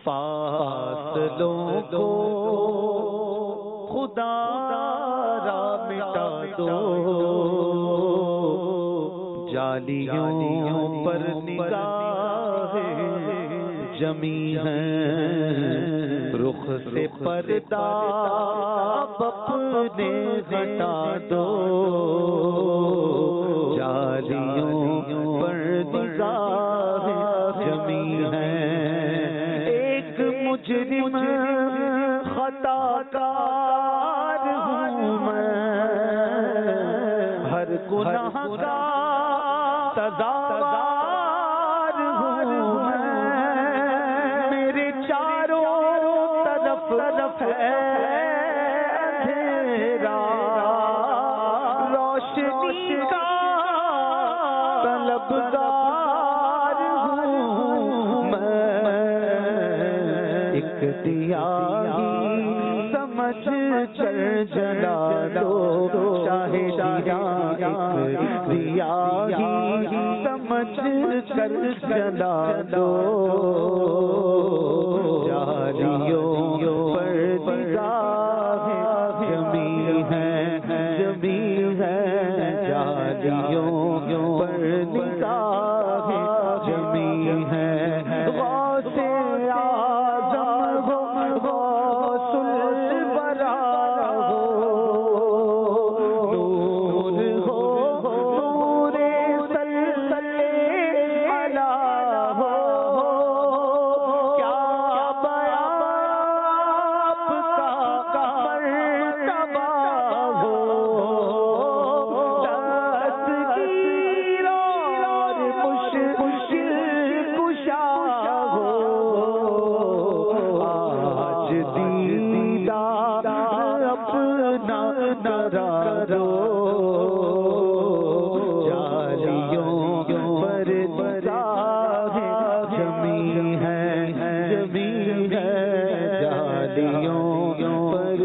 فاصلوں کو خدا را مٹا دو، جالیوں پر نگاہ جمی ہے، رخ سے پردہ اب اپنے ہٹا دو، جالیوں پر نگاہ جمی ہے۔ ایک مجرم خطا کار ہوں میں، ہر گناہ کا سزاوار ہوں میں، میرے چاروں طرف ہے اندھیرا، روشنی کا طلبگار ہوں میں، ایک دیا سمجھ کر جلا دو شاہ شیراں، ایک دیا سمجھ کر جلا دو، جالیوں پر نگاہ جمی ہے، جالیوں پر نگاہ جمی ہے۔ غوث اعظم ہو، غوث الورا ہو، نور ہو، نور سلسلے علا ہو، کیا بیان آپ کا مرتبہ ہو، دستگیر اور مشکل کشا ہو، آج دیدار اپنا کرا دو، جالیوں پر نگاہ جمی ہے، جالیوں پر